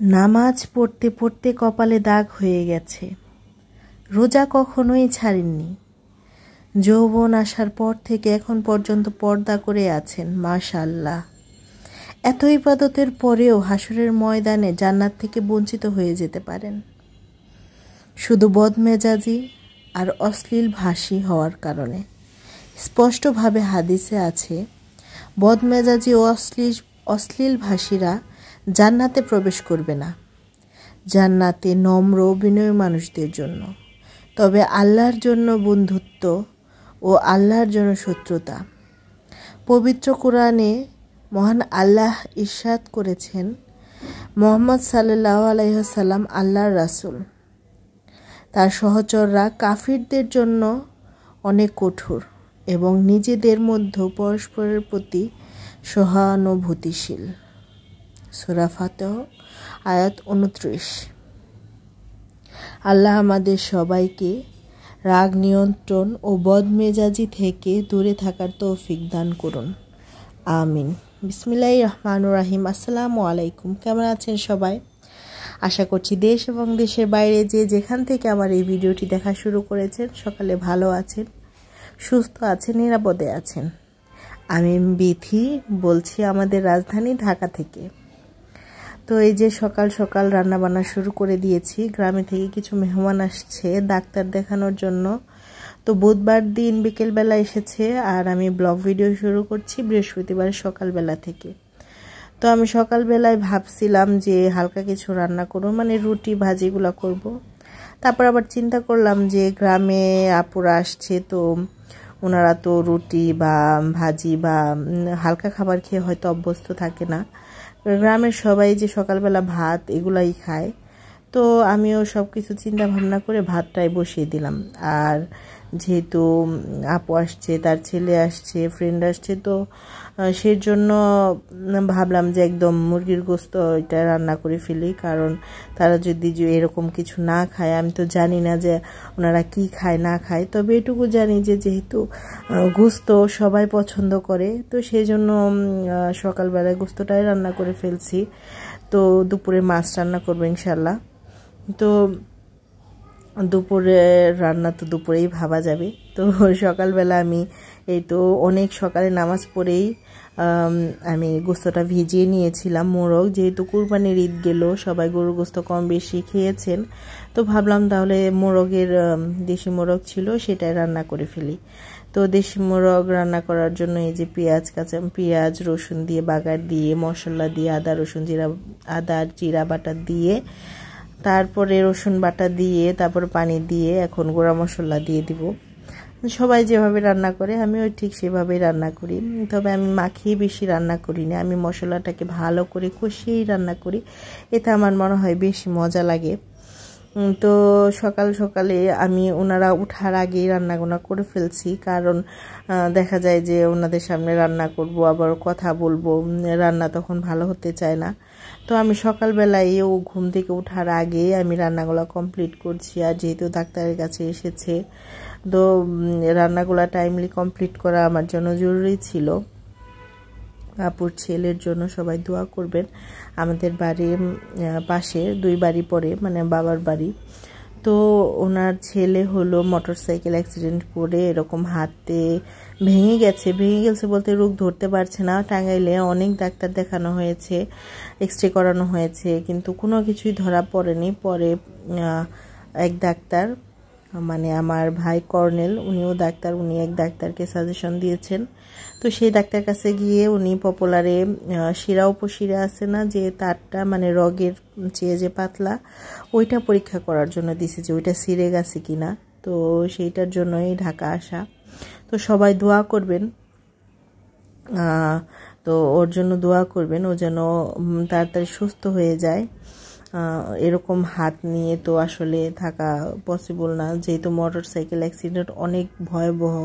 নামাজ পড়তে পড়তে কপালে দাগ হয়ে গেছে। রোজা কখনোই ছাড়েননি। যৌবন আসার পর থেকে এখন পর্যন্ত পর্দা করে আছেন। মাশাআল্লাহ। এত ইবাদতের পরেও হাসরের ময়দানে জান্নাত থেকে বঞ্চিত হয়ে যেতে পারেন শুধু বদমেজাজি আর অশ্লীল ভাষী হওয়ার কারণে। স্পষ্টভাবে হাদিসে আছে, বদমেজাজি ও অশ্লীল ভাষীরা জান্নাতে প্রবেশ করবে না। জান্নাতে নম্র বিনয়ী মানুষদের জন্য, তবে আল্লাহর জন্য বন্ধুত্ব ও আল্লাহর জন্য শত্রুতা। পবিত্র কোরআনে মহান আল্লাহ ইরশাদ করেছেন, মুহাম্মদ সাল্লাল্লাহু আলাইহি ওয়াসাল্লাম আল্লাহর রাসূল। তার সহচররা কাফিরদের জন্য অনেক কঠোর এবং নিজেদের মধ্যে পরস্পরের প্রতি সহানুভূতিশীল। সূরা ফাতিহা আয়াত 29। আল্লাহ আমাদের সবাইকে রাগ নিয়ন্ত্রণ ও বদমেজাজি থেকে দূরে থাকার তৌফিক দান করুন। আমিন। বিসমিল্লাহির রহমানির রহিম। আসসালামু আলাইকুম। কেমন আছেন সবাই? আশা করছি দেশ এবং দেশের বাইরে যে যেখান থেকে আমার এই ভিডিওটি দেখা শুরু করেছেন সকালে ভালো আছেন, সুস্থ আছেন, নিরাপদে আছেন। আমি বিথি বলছি আমাদের রাজধানী ঢাকা থেকে। তো এই যে সকাল সকাল রান্না বান্না শুরু করে দিয়েছি। গ্রামে থেকে কিছু মেহমান আসছে ডাক্তার দেখানোর জন্য। তো বুধবার দিন বিকেলবেলা এসেছে আর আমি ব্লগ ভিডিও শুরু করছি বৃহস্পতিবার সকালবেলা থেকে। তো আমি সকালবেলায় ভাবছিলাম যে হালকা কিছু রান্না করব, মানে রুটি ভাজিগুলো করব। তারপর আবার চিন্তা করলাম যে গ্রামে আপুরা আসছে, তো ওনারা তো রুটি বা ভাজি বা হালকা খাবার খেয়ে হয়তো অভ্যস্ত থাকে না। গ্রামের সবাই যে সকালবেলা ভাত এগুলাই খায়। তো আমিও সব কিছু চিন্তা ভাবনা করে ভাতটাই বসিয়ে দিলাম। আর যেহেতু আপু আসছে, তার ছেলে আসছে, ফ্রেন্ড আসছে, তো সেই জন্য ভাবলাম যে একদম মুরগির গোস্ত এটা রান্না করে ফেলি। কারণ তারা যদি এরকম কিছু না খায়, আমি তো জানি না যে ওনারা কি খায় না খায়, তবে এটুকু জানি যে যেহেতু গোস্ত সবাই পছন্দ করে, তো সেই জন্য সকালবেলায় গোস্তটাই রান্না করে ফেলছি। তো দুপুরে মাছ রান্না করবো ইনশাল্লাহ। তো দুপুরে রান্না তো দুপুরেই ভাবা যাবে। তো সকালবেলা আমি এই তো অনেক সকালে নামাজ পড়েই আমি গোস্তটা ভিজিয়ে নিয়েছিলাম। মোরগ যেহেতু কুরবানির ঈদ গেল, সবাই গরুর গোস্ত কম বেশি খেয়েছেন, তো ভাবলাম তাহলে মোরগের দেশি মোরগ ছিল সেটাই রান্না করে ফেলি। তো দেশি মোরগ রান্না করার জন্য এই যে পেঁয়াজ রসুন দিয়ে বাগার দিয়ে মশলা দিয়ে আদা জিরা বাটা দিয়ে, তারপরে রসুন বাটা দিয়ে, তারপর পানি দিয়ে এখন গুঁড়া মশলা দিয়ে দিব। সবাই যেভাবে রান্না করে আমিও ঠিক সেভাবেই রান্না করি, তবে আমি মাখিয়ে বেশি রান্না করি না। আমি মশলাটাকে ভালো করে কষিয়েই রান্না করি, এতে আমার মনে হয় বেশি মজা লাগে। তো সকাল সকালে আমি ওনারা উঠার আগেই রান্নাগুলো করে ফেলছি, কারণ দেখা যায় যে ওনাদের সামনে রান্না করব আবার কথা বলবো, রান্না তখন ভালো হতে চায় না। তো আমি সকালবেলায়ও ঘুম থেকে ওঠার আগে আমি রান্নাগুলো কমপ্লিট করছি। আর যেহেতু ডাক্তারের কাছে এসেছে, তো রান্নাগুলো টাইমলি কমপ্লিট করা আমার জন্য জরুরি ছিল। আপুর ছেলের জন্য সবাই দোয়া করবেন। আমাদের বাড়ির পাশে 2 বাড়ি পরে, মানে বাবার বাড়ি, তো ওনার ছেলে হলো মোটরসাইকেল অ্যাক্সিডেন্ট করে এরকম হাতে ভেঙে গেছে বলতে রোগ ধরতে পারছে না। টাঙ্গাইলে অনেক ডাক্তার দেখানো হয়েছে, এক্সরে করানো হয়েছে, কিন্তু কোনো কিছুই ধরা পড়েনি। পরে এক ডাক্তার, মানে আমার ভাই কর্নেল, উনিও ডাক্তার, উনি এক ডাক্তারকে সাজেশন দিয়েছেন। তো সেই ডাক্তার কাছে গিয়ে উনি পপুলারে শিরা উপশিরা আছে না, যে তারটা মানে রগের চেয়ে যে পাতলা, ওইটা পরীক্ষা করার জন্য দিছে যে ওইটা ছিঁড়ে গেছে কিনা। তো সেইটার জন্যই ঢাকা আসা। তো সবাই দোয়া করবেন, তো ওর জন্য দোয়া করবেন, ও যেন তাড়াতাড়ি সুস্থ হয়ে যায়। এরকম হাত নিয়ে তো আসলে থাকা পসিবল না, যেহেতু মোটরসাইকেল অ্যাক্সিডেন্ট অনেক ভয়াবহ,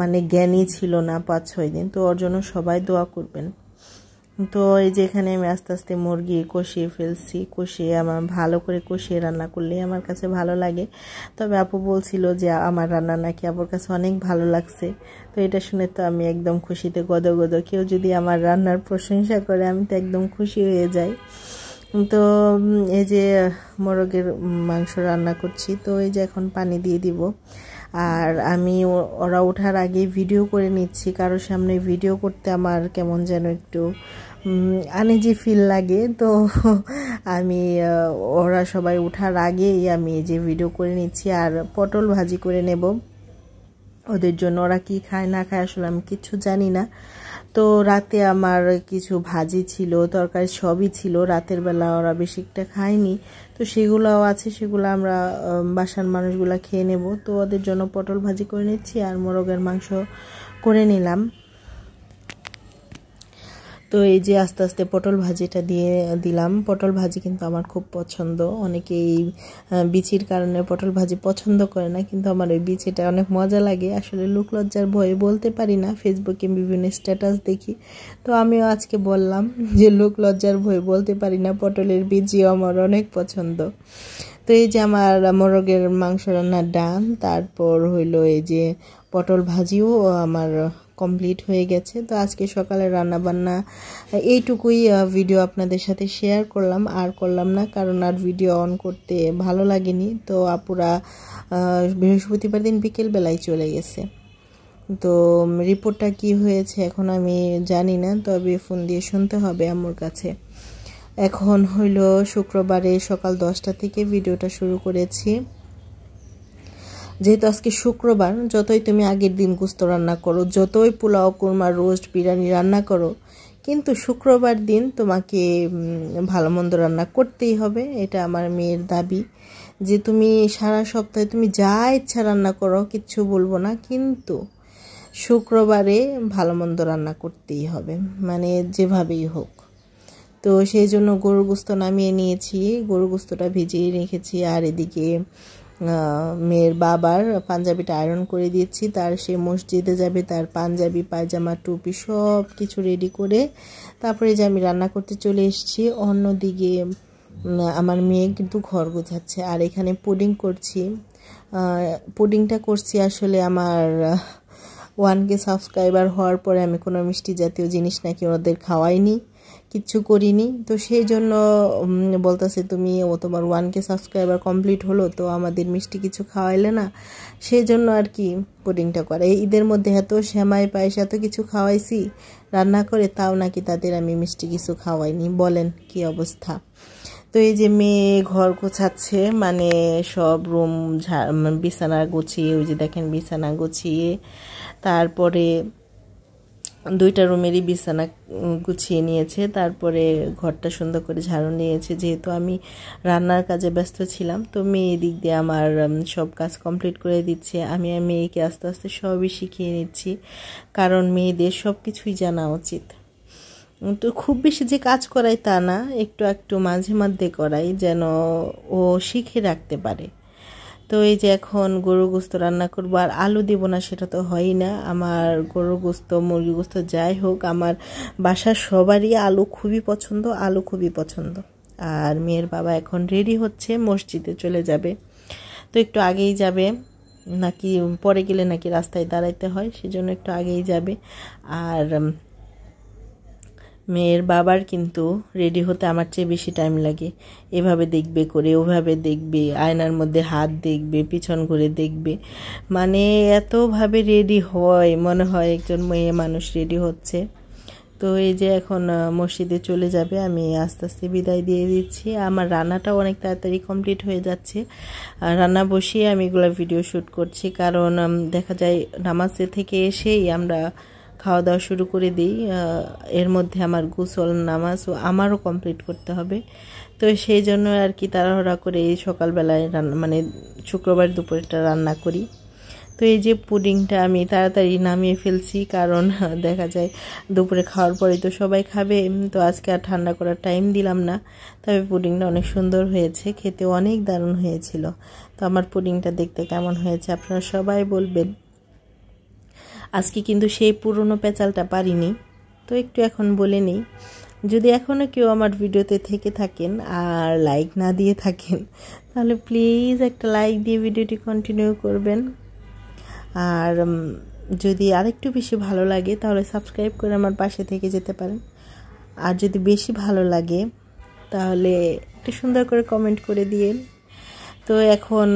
মানে জ্ঞানই ছিল না 5-6 দিন। তো ওর জন্য সবাই দোয়া করবেন। তো এই যে এখানে আমি আস্তে আস্তে মুরগি কষিয়ে ফেলছি। আমার ভালো করে কষিয়ে রান্না করলে আমার কাছে ভালো লাগে। তবে আপু বলছিল যে আমার রান্না নাকি আপুর কাছে অনেক ভালো লাগছে। তো এটা শুনে তো আমি একদম খুশিতে গদগদ। কেউ যদি আমার রান্নার প্রশংসা করে আমি তো একদম খুশি হয়ে যাই। তো এই যে মোরগের মাংস রান্না করছি, তো এই যে এখন পানি দিয়ে দিব। আর আমি ওরা ওঠার আগে ভিডিও করে নিচ্ছি, কারোর সামনে ভিডিও করতে আমার কেমন যেন একটু আনইজি ফিল লাগে। তো আমি ওরা সবাই ওঠার আগেই আমি যে ভিডিও করে নিচ্ছি। আর পটল ভাজি করে নেব ওদের জন্য। ওরা কি খায় না খায় আসলে আমি কিছু জানি না। তো রাতে আমার কিছু ভাজি ছিল, তরকারি সবই ছিল। রাতের বেলা ওরা বেশি একটা খায়নি, তো সেগুলোও আছে, সেগুলো আমরা বাসার মানুষগুলা খেয়ে নেব। তো ওদের জন্য পটল ভাজি করে নিচ্ছি আর মোরগের মাংস করে নিলাম। তো এই যে আস্তে আস্তে পটল ভাজিটা দিয়ে দিলাম। পটল ভাজি কিন্তু আমার খুব পছন্দ। অনেকেই বিচির কারণে পটল ভাজি পছন্দ করে না, কিন্তু আমার ওই বিচিটা অনেক মজা লাগে। আসলে লোক লজ্জার ভয়ে বলতে পারি না, ফেসবুকে বিভিন্ন স্ট্যাটাস দেখি, তো আমিও আজকে বললাম যে লোক লজ্জার ভয়ে বলতে পারি না, পটলের বিচিও আমার অনেক পছন্দ। তো এই যে আমার মোরগের মাংস রান্নার ডান, তারপর হইলো এই যে পটল ভাজিও আমার কমপ্লিট হয়ে গেছে। তো আজকে সকালে রান্না বান্না এইটুকুই ভিডিও আপনাদের সাথে শেয়ার করলাম, আর করলাম না, কারণ আর ভিডিও অন করতে ভালো লাগেনি। তো আপুরা বৃহস্পতিবার দিন বিকেলবেলায় চলে গেছে। তো রিপোর্টটা কি হয়েছে এখন আমি জানি না, তবে ফোন দিয়ে শুনতে হবে আম্মুর কাছে। এখন হইল শুক্রবারে সকাল 10টা থেকে ভিডিওটা শুরু করেছি। যেহেতু আজকে শুক্রবার, যতই তুমি আগের দিন গোশত রান্না করো, যতই পোলাও কুরমা রোস্ট বিরিয়ানি রান্না করো, কিন্তু শুক্রবার দিন তোমাকে ভালো মন্দ রান্না করতেই হবে। এটা আমার মেয়ের দাবি যে তুমি সারা সপ্তাহে তুমি যা ইচ্ছা রান্না করো, কিচ্ছু বলবো না, কিন্তু শুক্রবারে ভালো মন্দ রান্না করতেই হবে, মানে যেভাবেই হোক। তো সেই জন্য গরুর গোশত নামিয়ে নিয়েছি, গরুর গোশতটা ভিজিয়ে রেখেছি। আর এদিকে মেয়ের বাবার পাঞ্জাবিটা আয়রন করে দিয়েছি, তার সে মসজিদে যাবে, তার পাঞ্জাবি পায়জামা টুপি সব কিছু রেডি করে তারপরে যে আমি রান্না করতে চলে এসেছি। অন্যদিকে আমার মেয়ে কিন্তু ঘর গোছাচ্ছে, আর এখানে পুডিং করছি। পুডিংটা করছি আসলে আমার 1K সাবস্ক্রাইবার হওয়ার পরে আমি কোনো মিষ্টি জাতীয় জিনিস নাকি ওদের খাওয়াইনি, কিচ্ছু করিনি। তো সেই জন্য বলতেছে তুমি তোমার 1K সাবস্ক্রাইবার কমপ্লিট হলো, তো আমাদের মিষ্টি কিছু খাওয়াইলে না, সেই জন্য আর কি পুডিংটা করে। এই ঈদের মধ্যে এত সেমাই পায়েস এত কিছু খাওয়াইছি রান্না করে, তাও নাকি তাদের আমি মিষ্টি কিছু খাওয়াইনি। বলেন কি অবস্থা। তো এই যে মেয়ে ঘর গোছাচ্ছে, মানে সব রুম বিছানা গুছিয়ে, ওই যে দেখেন বিছানা গুছিয়ে, তারপরে 2টা রুমেরই বিছানা গুছিয়ে নিয়েছে, তারপরে ঘরটা সুন্দর করে ঝাড়ু নিয়েছে। যেহেতু আমি রান্নার কাজে ব্যস্ত ছিলাম, তো মেয়ে দিক দিয়ে আমার সব কাজ কমপ্লিট করে দিচ্ছে। আমি মেয়েকে আস্তে আস্তে সবই শিখিয়ে নিচ্ছি, কারণ মেয়েদের সব কিছুই জানা উচিত। তো খুব বেশি যে কাজ করাই তা না, একটু একটু মাঝে মধ্যে করাই, যেন ও শিখে রাখতে পারে। তো এই যে এখন গরুর গোশত রান্না করবো, আর আলু দেব না সেটা তো হয়ই না। আমার গরুর গোশত মুরগি গোশত যাই হোক, আমার বাসার সবারই আলু খুবই পছন্দ, আলু খুবই পছন্দ। আর মেয়ের বাবা এখন রেডি হচ্ছে, মসজিদে চলে যাবে। তো একটু আগেই যাবে, নাকি পরে গেলে নাকি রাস্তায় দাঁড়াইতে হয়, সেজন্য একটু আগেই যাবে। আর মেয়ের বাবার কিন্তু রেডি হতে আমার চেয়ে বেশি টাইম লাগে। এভাবে দেখবে করে, ওভাবে দেখবে, আয়নার মধ্যে হাত দেখবে, পিছন ঘুরে দেখবে, মানে এতভাবে রেডি হয় মনে হয় একজন মেয়ে মানুষ রেডি হচ্ছে। তো এই যে এখন মসজিদে চলে যাবে, আমি আস্তে আস্তে বিদায় দিয়ে দিচ্ছি। আমার রান্নাটাও অনেক তাড়াতাড়ি কমপ্লিট হয়ে যাচ্ছে। রান্না বসিয়ে আমি এগুলো ভিডিও শ্যুট করছি, কারণ দেখা যায় নামাজে থেকে এসেই আমরা খাওয়া দাওয়া শুরু করে দিই। এর মধ্যে আমার গোসল নামাজ আমারও কমপ্লিট করতে হবে। তো সেই জন্য আর কি তাড়াহুড়া করে এই সকালবেলায় মানে শুক্রবার দুপুরটা রান্না করি। তো এই যে পুডিংটা আমি তাড়াতাড়ি নামিয়ে ফেলছি, কারণ দেখা যায় দুপুরে খাওয়ার পরে তো সবাই খাবে, তো আজকে আর ঠান্ডা করার টাইম দিলাম না। তবে পুডিংটা অনেক সুন্দর হয়েছে, খেতে অনেক দারুণ হয়েছিল। তো আমার পুডিংটা দেখতে কেমন হয়েছে আপনারা সবাই বলবেন। আজকে কিন্তু সেই পুরনো পেঁচালটা পারিনি, তো একটু এখন বলে নিই। যদি এখনও কেউ আমার ভিডিওতে থেকে থাকেন আর লাইক না দিয়ে থাকেন, তাহলে প্লিজ একটা লাইক দিয়ে ভিডিওটি কন্টিনিউ করবেন। আর যদি আরেকটু বেশি ভালো লাগে তাহলে সাবস্ক্রাইব করে আমার পাশে থেকে যেতে পারেন। আর যদি বেশি ভালো লাগে তাহলে একটু সুন্দর করে কমেন্ট করে দিয়েন। তো এখন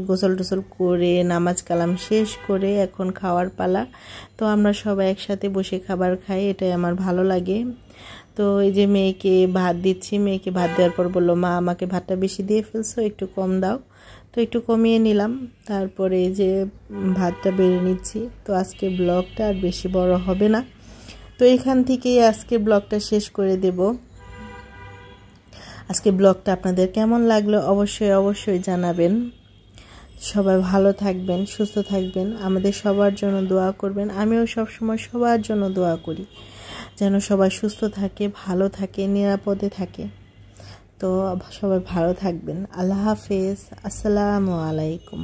গোসল টোসল করে নামাজ কালাম শেষ করে এখন খাওয়ার পালা। তো আমরা সবাই একসাথে বসে খাবার খাই, এটাই আমার ভালো লাগে। তো এই যে মেয়েকে ভাত দিচ্ছি, মেয়েকে ভাত দেওয়ার পর বললো, মা আমাকে ভাতটা বেশি দিয়ে ফেলছো, একটু কম দাও। তো একটু কমিয়ে নিলাম, তারপরে এই যে ভাতটা বেড়ে নিচ্ছি। তো আজকে ব্লগটা আর বেশি বড় হবে না, তো এখান থেকেই আজকে ব্লগটা শেষ করে দেব। আজকে ব্লগটা আপনাদের কেমন লাগলো অবশ্যই জানাবেন। সবাই ভালো থাকবেন, সুস্থ থাকবেন, আমাদের সবার জন্য দোয়া করবেন। আমিও সবসময় সবার জন্য দোয়া করি যেন সবাই সুস্থ থাকে, ভালো থাকে, নিরাপদে থাকে। তো সবাই ভালো থাকবেন। আল্লাহ হাফেজ, আসসালামু আলাইকুম।